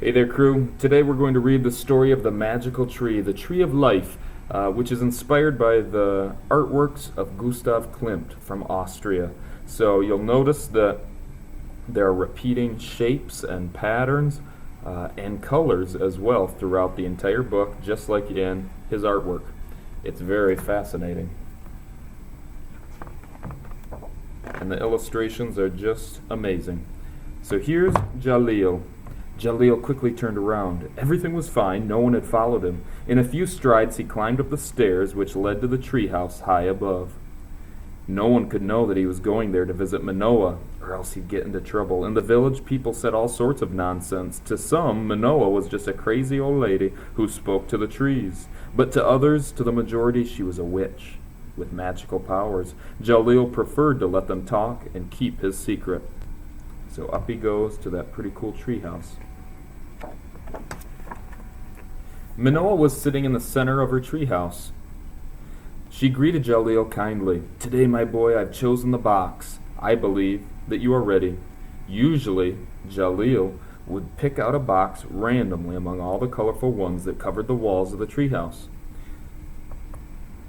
Hey there, crew. Today we're going to read the story of the magical tree, the Tree of Life, which is inspired by the artworks of Gustav Klimt from Austria. So you'll notice that there are repeating shapes and patterns and colors as well throughout the entire book, just like in his artwork. It's very fascinating. And the illustrations are just amazing. So here's Jalil. Jalil quickly turned around. Everything was fine. No one had followed him. In a few strides, he climbed up the stairs which led to the treehouse high above. No one could know that he was going there to visit Manoah, or else he'd get into trouble. In the village, people said all sorts of nonsense. To some, Manoah was just a crazy old lady who spoke to the trees. But to others, to the majority, she was a witch with magical powers. Jalil preferred to let them talk and keep his secret. So up he goes to that pretty cool treehouse. Manoah was sitting in the center of her treehouse. She greeted Jalil kindly. "Today, my boy, I've chosen the box. I believe that you are ready." Usually, Jalil would pick out a box randomly among all the colorful ones that covered the walls of the treehouse.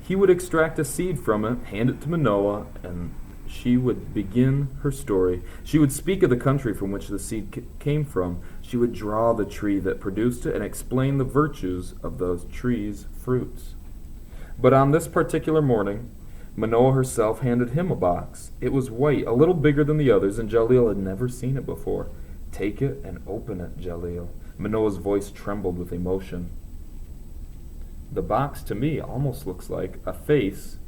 He would extract a seed from it, hand it to Manoah, and she would begin her story. She would speak of the country from which the seed came from. She would draw the tree that produced it and explain the virtues of those trees' fruits. But on this particular morning, Manoah herself handed him a box. It was white, a little bigger than the others, and Jalil had never seen it before. "Take it and open it, Jalil." Manoah's voice trembled with emotion. "The box to me almost looks like a face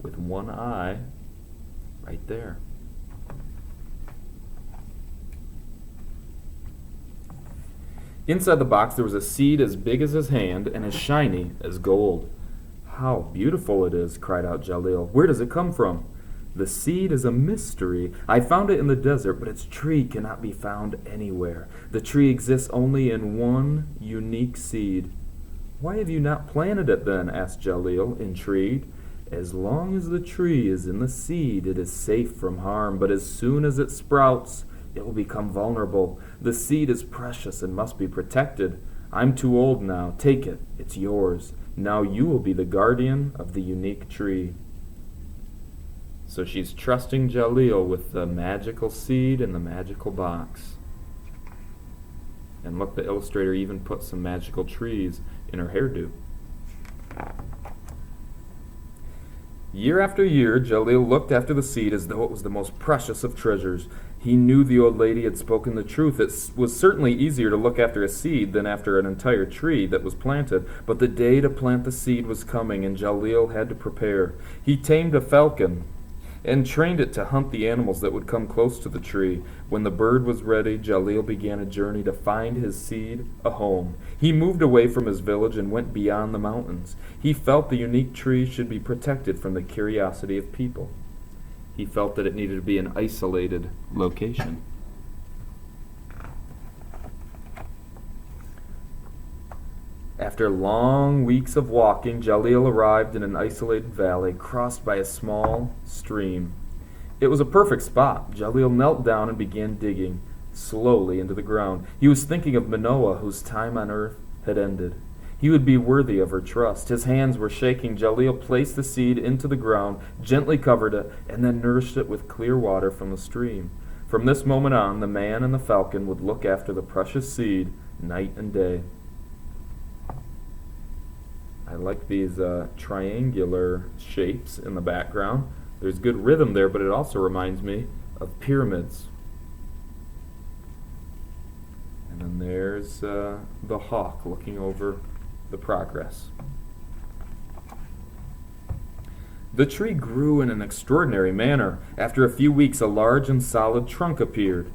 with one eye right there." Inside the box there was a seed as big as his hand and as shiny as gold. "How beautiful it is," cried out Jalil. "Where does it come from?" "The seed is a mystery. I found it in the desert, but its tree cannot be found anywhere. The tree exists only in one unique seed." "Why have you not planted it then?" asked Jalil, intrigued. "As long as the tree is in the seed, it is safe from harm, but as soon as it sprouts, it will become vulnerable. The seed is precious and must be protected. I'm too old now. Take it. It's yours. Now you will be the guardian of the unique tree." So she's trusting Jalil with the magical seed and the magical box. And look, the illustrator even put some magical trees in her hairdo. Year after year, Jalil looked after the seed as though it was the most precious of treasures. He knew the old lady had spoken the truth. It was certainly easier to look after a seed than after an entire tree that was planted, but the day to plant the seed was coming, and Jalil had to prepare. He tamed a falcon and trained it to hunt the animals that would come close to the tree. When the bird was ready, Jalil began a journey to find his seed a home. He moved away from his village and went beyond the mountains. He felt the unique tree should be protected from the curiosity of people. He felt that it needed to be an isolated location. After long weeks of walking, Jalil arrived in an isolated valley crossed by a small stream. It was a perfect spot. Jalil knelt down and began digging slowly into the ground. He was thinking of Manoah, whose time on earth had ended. He would be worthy of her trust. His hands were shaking. Jalil placed the seed into the ground, gently covered it, and then nourished it with clear water from the stream. From this moment on, the man and the falcon would look after the precious seed night and day. I like these triangular shapes in the background. There's good rhythm there, but it also reminds me of pyramids. And then there's the hawk looking over the progress. The tree grew in an extraordinary manner. After a few weeks, a large and solid trunk appeared.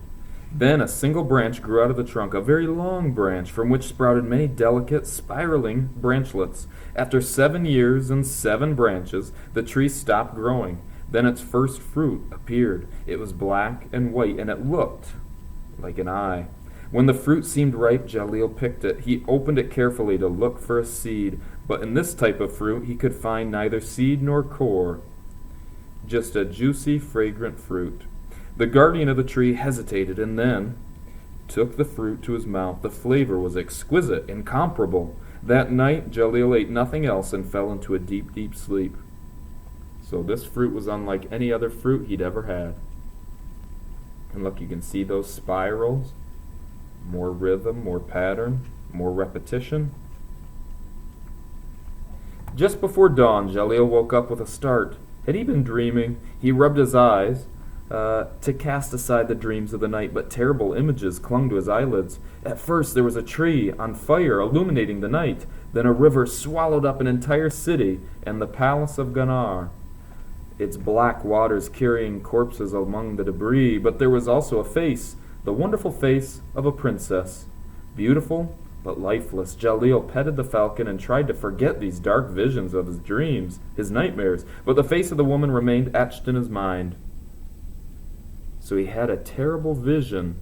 Then a single branch grew out of the trunk, a very long branch, from which sprouted many delicate, spiraling branchlets. After 7 years and 7 branches, the tree stopped growing. Then its first fruit appeared. It was black and white, and it looked like an eye. When the fruit seemed ripe, Jalil picked it. He opened it carefully to look for a seed, but in this type of fruit he could find neither seed nor core, just a juicy, fragrant fruit. The guardian of the tree hesitated, and then took the fruit to his mouth. The flavor was exquisite, incomparable. That night, Jalil ate nothing else and fell into a deep, deep sleep. So this fruit was unlike any other fruit he'd ever had. And look, you can see those spirals. More rhythm, more pattern, more repetition. Just before dawn, Jalil woke up with a start. Had he been dreaming? He rubbed his eyes to cast aside the dreams of the night, but terrible images clung to his eyelids. At first there was a tree on fire illuminating the night. Then a river swallowed up an entire city and the palace of Ganar, its black waters carrying corpses among the debris. But there was also a face, the wonderful face of a princess. Beautiful, but lifeless. Jalil petted the falcon and tried to forget these dark visions of his dreams, his nightmares, but the face of the woman remained etched in his mind. So he had a terrible vision.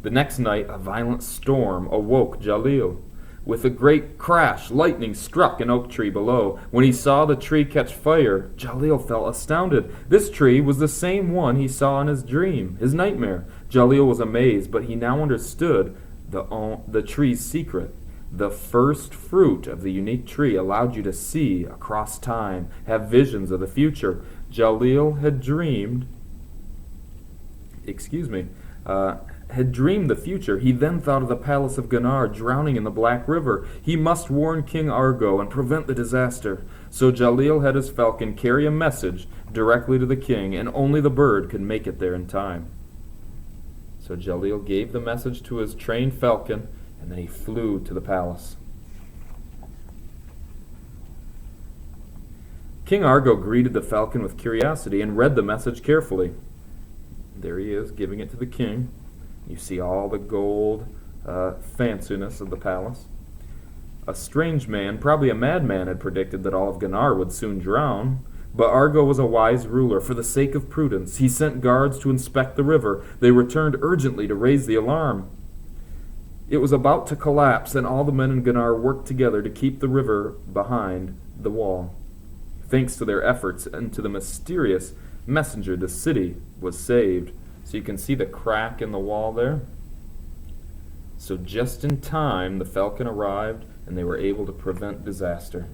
The next night, a violent storm awoke Jalil. With a great crash, lightning struck an oak tree below. When he saw the tree catch fire, Jalil felt astounded. This tree was the same one he saw in his dream, his nightmare. Jalil was amazed, but he now understood the tree's secret. The first fruit of the unique tree allowed you to see across time, have visions of the future. Jalil had dreamed the future. He then thought of the palace of Ganar drowning in the Black River. He must warn King Argo and prevent the disaster. So Jalil had his falcon carry a message directly to the king, and only the bird could make it there in time. So Jalil gave the message to his trained falcon, and then he flew to the palace. King Argo greeted the falcon with curiosity and read the message carefully. There he is, giving it to the king. You see all the gold fanciness of the palace. A strange man, probably a madman, had predicted that all of Ganar would soon drown. But Argo was a wise ruler. For the sake of prudence, he sent guards to inspect the river. They returned urgently to raise the alarm. It was about to collapse, and all the men in Ganar worked together to keep the river behind the wall. Thanks to their efforts and to the mysterious messenger, the city was saved. So you can see the crack in the wall there. So just in time, the falcon arrived, and they were able to prevent disaster.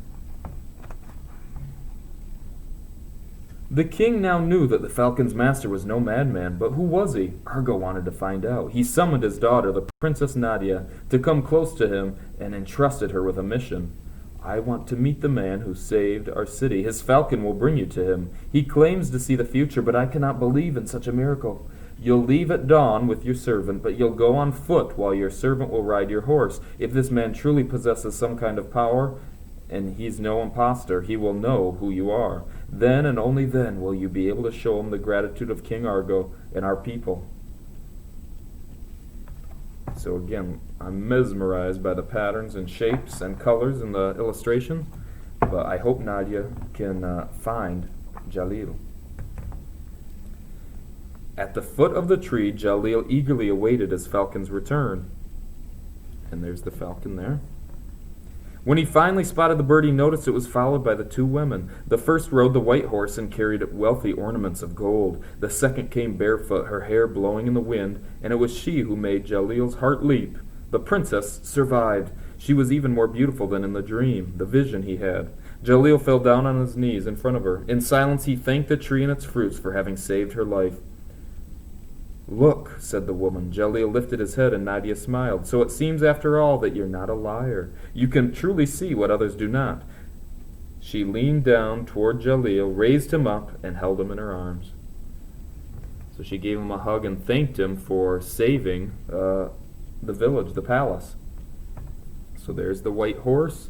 The king now knew that the falcon's master was no madman, but who was he? Argo wanted to find out. He summoned his daughter, the Princess Nadia, to come close to him and entrusted her with a mission. I want to meet the man who saved our city. His falcon will bring you to him. He claims to see the future, but I cannot believe in such a miracle. You'll leave at dawn with your servant, but you'll go on foot while your servant will ride your horse. If this man truly possesses some kind of power, and he's no impostor, he will know who you are. Then and only then will you be able to show him the gratitude of King Argo and our people. So again, I'm mesmerized by the patterns and shapes and colors in the illustration, but I hope Nadia can find Jalil. At the foot of the tree, Jalil eagerly awaited his falcon's return. And there's the falcon there. When he finally spotted the bird, he noticed it was followed by the two women. The first rode the white horse and carried wealthy ornaments of gold. The second came barefoot, her hair blowing in the wind, and it was she who made Jalil's heart leap. The princess survived. She was even more beautiful than in the dream, the vision he had. Jalil fell down on his knees in front of her. In silence, he thanked the tree and its fruits for having saved her life. Look, said the woman. Jalil lifted his head and Nadia smiled. So it seems after all that you're not a liar. You can truly see what others do not. She leaned down toward Jalil, raised him up, and held him in her arms. So she gave him a hug and thanked him for saving the village, the palace. So there's the white horse.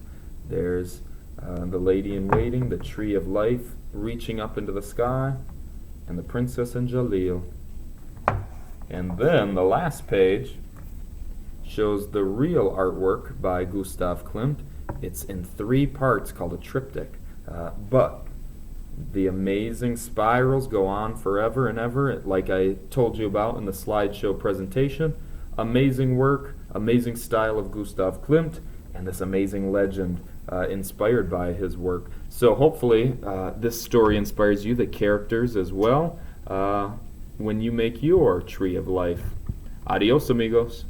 There's the lady in waiting, the tree of life reaching up into the sky, and the princess and Jalil. And then the last page shows the real artwork by Gustav Klimt. It's in 3 parts called a triptych. But the amazing spirals go on forever and ever, like I told you about in the slideshow presentation. Amazing work, amazing style of Gustav Klimt, and this amazing legend inspired by his work. So hopefully this story inspires you, the characters as well. when you make your tree of life. Adios, amigos.